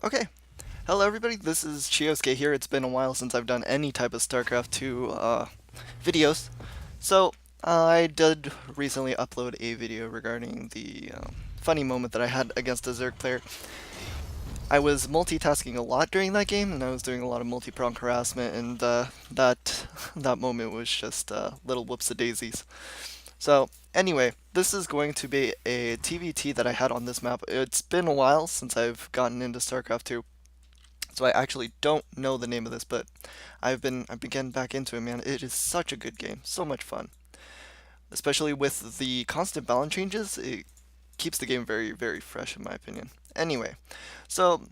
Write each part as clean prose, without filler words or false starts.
Okay, hello everybody, this is Chiosuke here. It's been a while since I've done any type of StarCraft 2 videos. So, I did recently upload a video regarding the funny moment that I had against a Zerg player. I was multitasking a lot during that game, and I was doing a lot of multi-prong harassment, and that moment was just little whoops-a-daisies. So, anyway, this is going to be a TvT that I had on this map. It's been a while since I've gotten into StarCraft 2. So I actually don't know the name of this, but I've been getting back into it, man. It is such a good game, so much fun. Especially with the constant balance changes, it keeps the game very, very fresh in my opinion. Anyway, so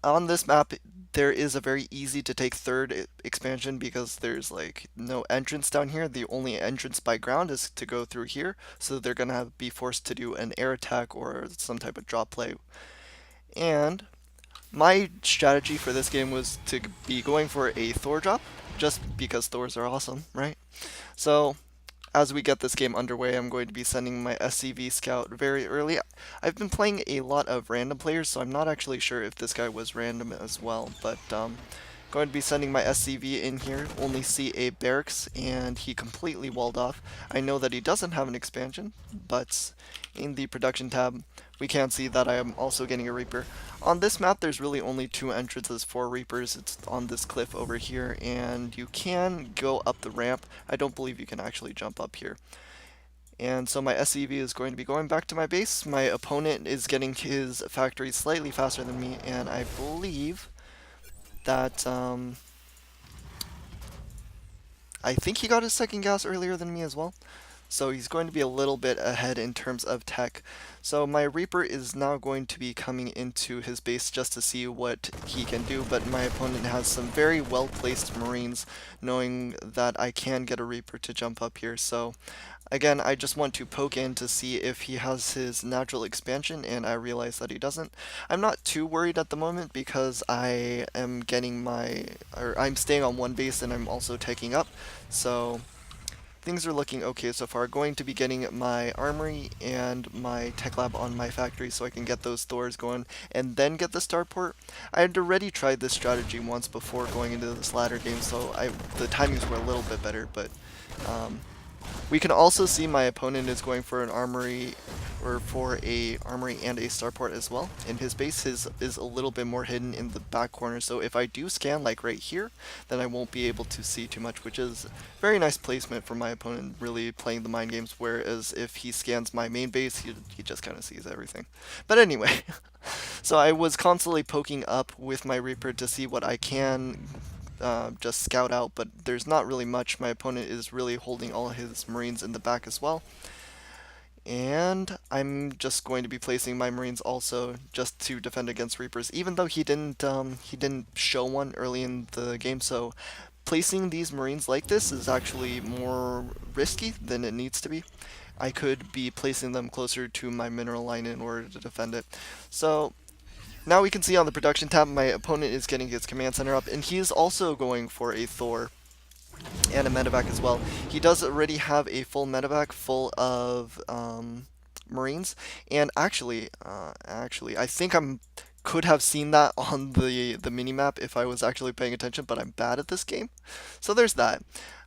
on this map, there is a very easy to take third expansion because there's like no entrance down here. The only entrance by ground is to go through here, so they're gonna be forced to do an air attack or some type of drop play. And my strategy for this game was to be going for a Thor drop, just because Thors are awesome, right? So, as we get this game underway, I'm going to be sending my SCV scout very early. I've been playing a lot of random players, so I'm not actually sure if this guy was random as well, but going to be sending my SCV in here, only see a barracks, and he completely walled off. I know that he doesn't have an expansion, but in the production tab, we can see that I am also getting a Reaper. On this map, there's really only two entrances for Reapers. It's on this cliff over here, and you can go up the ramp. I don't believe you can actually jump up here. And so my SCV is going to be going back to my base. My opponent is getting his factory slightly faster than me, and I believe that I think he got his second gas earlier than me as well. So he's going to be a little bit ahead in terms of tech. So my Reaper is now going to be coming into his base just to see what he can do, but my opponent has some very well placed Marines, knowing that I can get a Reaper to jump up here. So again, I just want to poke in to see if he has his natural expansion, and I realize that he doesn't. I'm not too worried at the moment because I am I'm staying on one base and I'm also taking up. So things are looking okay so far. Going to be getting my armory and my tech lab on my factory so I can get those Thors going and then get the starport. I had already tried this strategy once before going into this latter game, so the timings were a little bit better, but um, we can also see my opponent is going for an armory or for a armory and a starport as well. In his base, his is a little bit more hidden in the back corner, so if I do scan like right here, then I won't be able to see too much, which is very nice placement for my opponent, really playing the mind games, whereas if he scans my main base, he just kind of sees everything. But anyway, so I was constantly poking up with my Reaper to see what I can just scout out, but there's not really much. My opponent is really holding all his Marines in the back as well. And I'm just going to be placing my Marines also just to defend against Reapers, even though he didn't show one early in the game. So placing these Marines like this is actually more risky than it needs to be. I could be placing them closer to my mineral line in order to defend it. So now we can see on the production tab my opponent is getting his command center up, and he is also going for a Thor and a medevac as well. He does already have a full medevac full of Marines, and actually, I think I'm could have seen that on the mini map if I was actually paying attention, but I'm bad at this game, so there's that.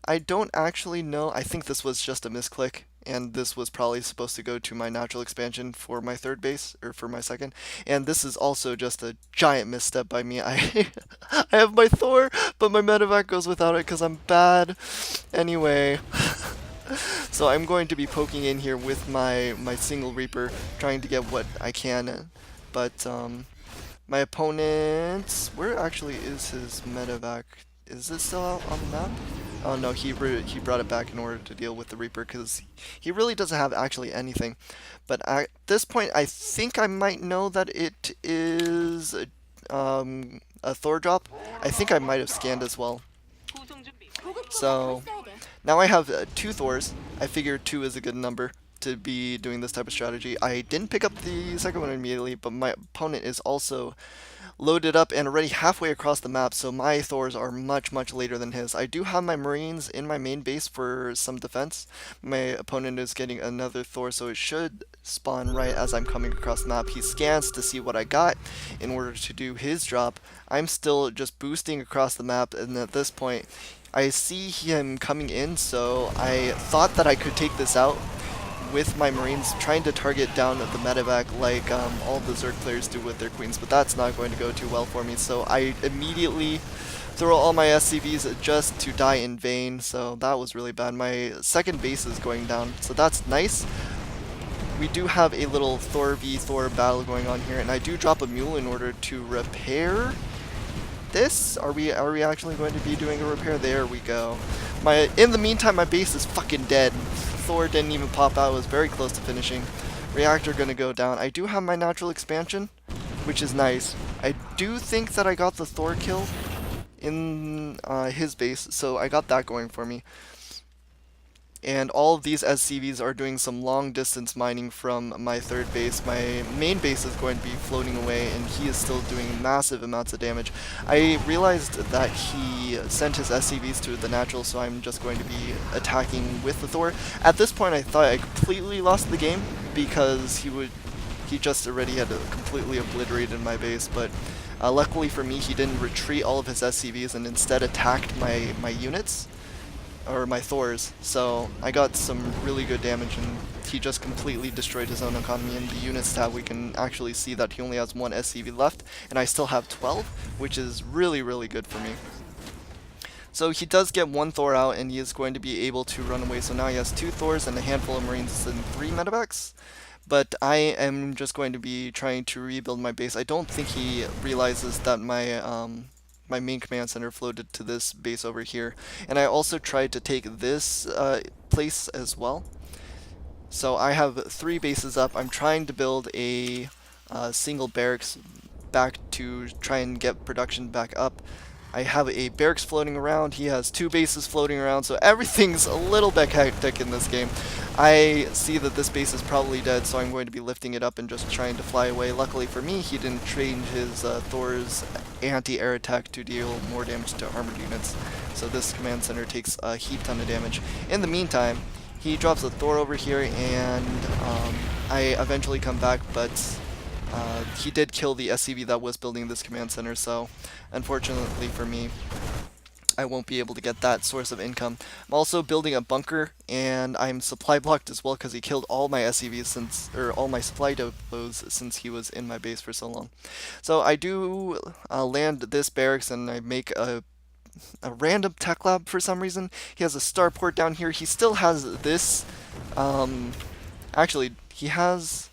I don't actually know. I think this was just a misclick, and this was probably supposed to go to my natural expansion for my third base, or for my second. And this is also just a giant misstep by me. I I have my Thor, but my medevac goes without it because I'm bad. Anyway, so I'm going to be poking in here with my single Reaper, trying to get what I can. But my opponent, where actually is his medevac? Is it still out on the map? Oh no, he brought it back in order to deal with the Reaper because he really doesn't have actually anything. But at this point, I think I might know that it is a Thor drop. I think I might have scanned as well. So now I have two Thors. I figure two is a good number to be doing this type of strategy. I didn't pick up the second one immediately, but my opponent is also loaded up and already halfway across the map, so my Thors are much, much later than his. I do have my Marines in my main base for some defense. My opponent is getting another Thor, so it should spawn right as I'm coming across the map. He scans to see what I got in order to do his drop. I'm still just boosting across the map, and at this point, I see him coming in, so I thought that I could take this out with my Marines, trying to target down the medevac like all the Zerg players do with their queens, but that's not going to go too well for me, so I immediately throw all my SCVs just to die in vain, so that was really bad. My second base is going down, so that's nice. We do have a little Thor v Thor battle going on here, and I do drop a mule in order to repair this. Are we actually going to be doing a repair? There we go. In the meantime, my base is fucking dead. Thor didn't even pop out. It was very close to finishing. Reactor gonna go down. I do have my natural expansion, which is nice. I do think that I got the Thor kill in his base, so I got that going for me. And all of these SCVs are doing some long distance mining from my third base. My main base is going to be floating away, and he is still doing massive amounts of damage. I realized that he sent his SCVs to the natural, so I'm just going to be attacking with the Thor. At this point, I thought I completely lost the game because he just already had completely obliterated my base, but luckily for me, he didn't retreat all of his SCVs and instead attacked my units, or my Thors, so I got some really good damage, and he just completely destroyed his own economy. In the units tab, we can actually see that he only has one SCV left, and I still have 12, which is really, really good for me. So he does get one Thor out, and he is going to be able to run away, so now he has 2 Thors and a handful of Marines and 3 medevacs. But I am just going to be trying to rebuild my base. I don't think he realizes that my main command center floated to this base over here. And I also tried to take this place as well. So I have 3 bases up. I'm trying to build a single barracks back to try and get production back up. I have a barracks floating around. He has 2 bases floating around, so everything's a little bit hectic in this game. I see that this base is probably dead, so I'm going to be lifting it up and just trying to fly away. Luckily for me, he didn't change his Thor's anti-air attack to deal more damage to armored units, so this command center takes a heap ton of damage. In the meantime, he drops a Thor over here, and I eventually come back, but he did kill the SCV that was building this command center, so unfortunately for me, I won't be able to get that source of income. I'm also building a bunker, and I'm supply blocked as well because he killed all my SCVs or all my supply depots since he was in my base for so long. So I do land this barracks, and I make a random tech lab for some reason. He has a starport down here. He still has this. Actually, he has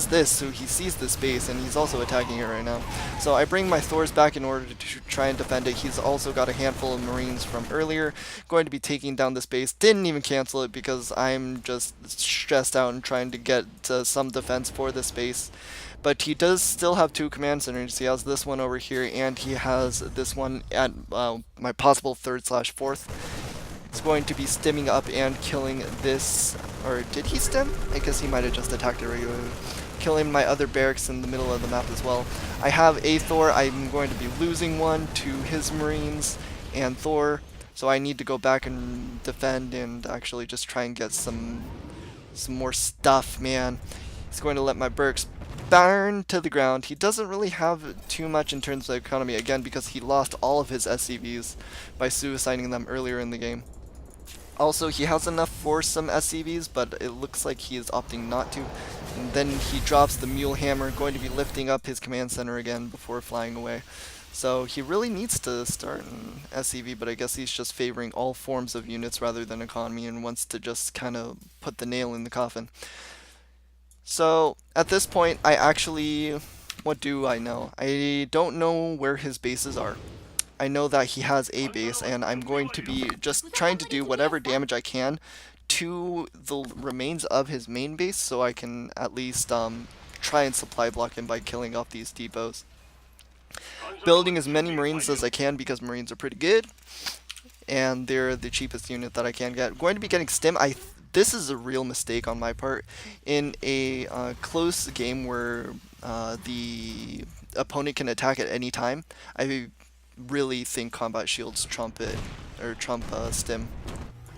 this, so he sees this base, and he's also attacking it right now. So I bring my Thors back in order to try and defend it. He's also got a handful of Marines from earlier, going to be taking down this base. Didn't even cancel it because I'm just stressed out and trying to get some defense for this base. But he does still have 2 command centers. He has this one over here, and he has this one at my possible 3rd/4th. He's going to be stimming up and killing this, or did he stim? I guess he might have just attacked it regularly. Killing my other barracks in the middle of the map as well. I have a Thor. I'm going to be losing one to his Marines and Thor, so I need to go back and defend and actually just try and get some more stuff, man. He's going to let my barracks burn to the ground. He doesn't really have too much in terms of economy, again, because he lost all of his SCVs by suiciding them earlier in the game. Also, he has enough for some SCVs, but it looks like he is opting not to. And then he drops the Mule Hammer, going to be lifting up his command center again before flying away. So he really needs to start an SCV, but I guess he's just favoring all forms of units rather than economy and wants to just kind of put the nail in the coffin. So at this point, what do I know? I don't know where his bases are. I know that he has a base, and I'm going to be just trying to do whatever damage I can to the remains of his main base, so I can at least try and supply block him by killing off these depots. Building as many Marines as I can because Marines are pretty good, and they're the cheapest unit that I can get. I'm going to be getting stim. I this is a real mistake on my part. In a close game where the opponent can attack at any time, I really think combat shields trump it, or trump stim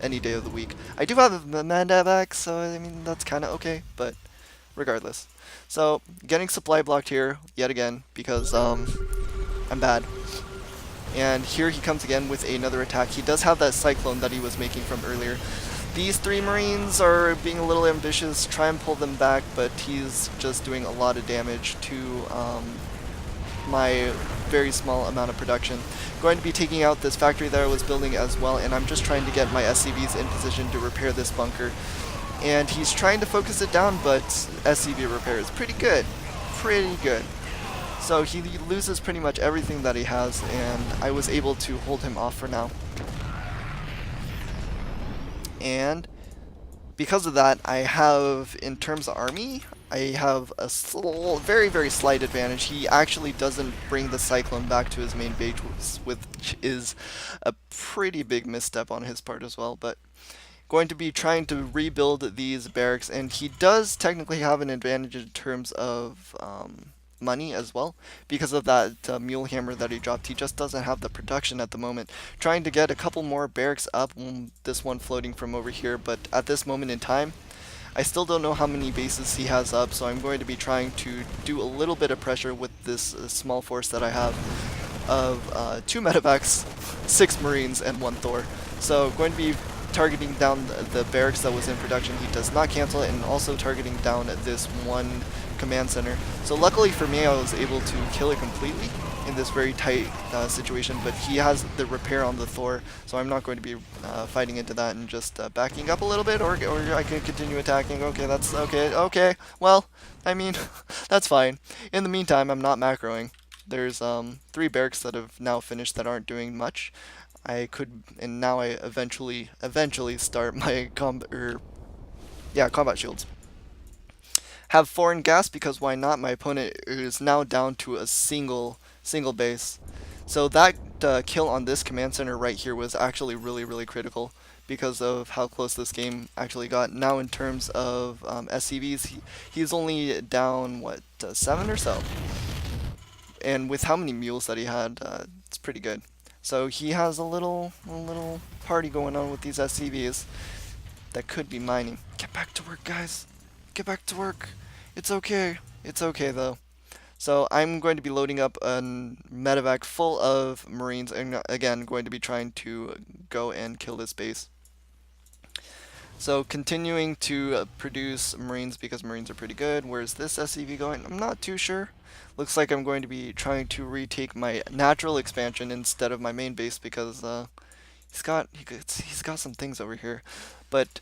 any day of the week. I do have a medevac, so I mean that's kind of okay, but regardless. So getting supply blocked here yet again because I'm bad. And here he comes again with another attack. He does have that cyclone that he was making from earlier. These three Marines are being a little ambitious, try and pull them back, but he's just doing a lot of damage to my very small amount of production. Going to be taking out this factory that I was building as well, and I'm just trying to get my SCVs in position to repair this bunker. And he's trying to focus it down, but SCV repair is pretty good. Pretty good. So he loses pretty much everything that he has, and I was able to hold him off for now. And because of that, I have, in terms of army, I have a very, very slight advantage. He actually doesn't bring the Cyclone back to his main base, which is a pretty big misstep on his part as well, but going to be trying to rebuild these barracks, and he does technically have an advantage in terms of money as well because of that mule hammer that he dropped. He just doesn't have the production at the moment. Trying to get a couple more barracks up, this one floating from over here, but at this moment in time I still don't know how many bases he has up, so I'm going to be trying to do a little bit of pressure with this small force that I have of 2 medevacs, 6 Marines, and 1 Thor. So going to be targeting down the barracks that was in production. He does not cancel it, and also targeting down this one command center. So luckily for me, I was able to kill it completely in this very tight situation, but he has the repair on the Thor, so I'm not going to be fighting into that and just backing up a little bit, or I can continue attacking. Okay, that's okay, well, I mean, that's fine. In the meantime, I'm not macroing. There's 3 barracks that have now finished that aren't doing much. I could, and now I eventually start my combat shields. Have foreign gas because why not? My opponent is now down to a single base. So that kill on this command center right here was actually really critical because of how close this game actually got. Now in terms of SCVs, he's only down, what, 7 or so? And with how many mules that he had, it's pretty good. So he has a little party going on with these SCVs that could be mining. Get back to work, guys. Get back to work. It's okay. It's okay, though. So I'm going to be loading up a medevac full of Marines, and again, going to be trying to go and kill this base. So continuing to produce Marines because Marines are pretty good. Where's this SCV going? I'm not too sure. Looks like I'm going to be trying to retake my natural expansion instead of my main base because he's got some things over here. But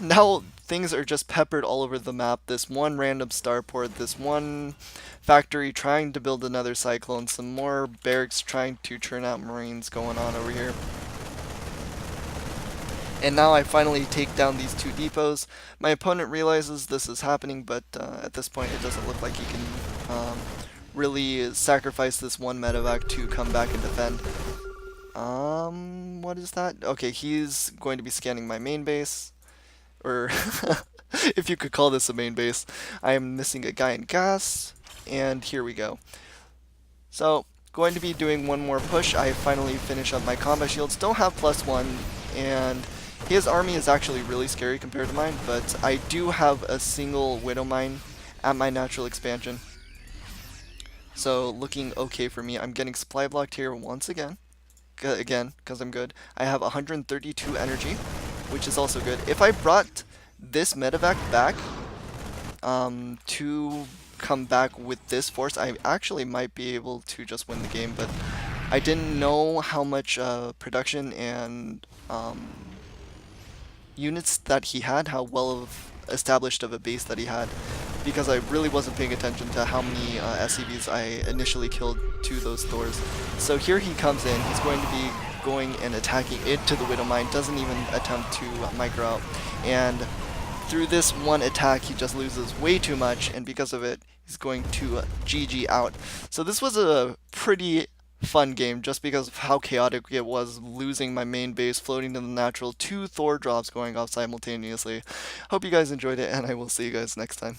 now things are just peppered all over the map. This one random starport, this one factory trying to build another cyclone, some more barracks trying to churn out Marines going on over here. And now I finally take down these 2 depots. My opponent realizes this is happening, but at this point it doesn't look like he can really sacrifice this 1 medevac to come back and defend. What is that? Okay, he's going to be scanning my main base. Or if you could call this a main base. I am missing a guy in gas, and here we go. So, going to be doing one more push. I finally finish up my combat shields. Don't have +1, and his army is actually really scary compared to mine, but I do have a single Widow Mine at my natural expansion. So, looking okay for me. I'm getting supply blocked here once again. Because I'm good. I have 132 energy, which is also good. If I brought this medevac back to come back with this force, I actually might be able to just win the game, but I didn't know how much production and units that he had, how well established of a base that he had, because I really wasn't paying attention to how many SCVs I initially killed to those Thors. So here he comes in. He's going to be going and attacking into the Widow Mine, doesn't even attempt to micro out, and through this one attack he just loses way too much, and because of it he's going to GG out. So this was a pretty fun game just because of how chaotic it was losing my main base, floating to the natural, two Thor drops going off simultaneously. Hope you guys enjoyed it, and I will see you guys next time.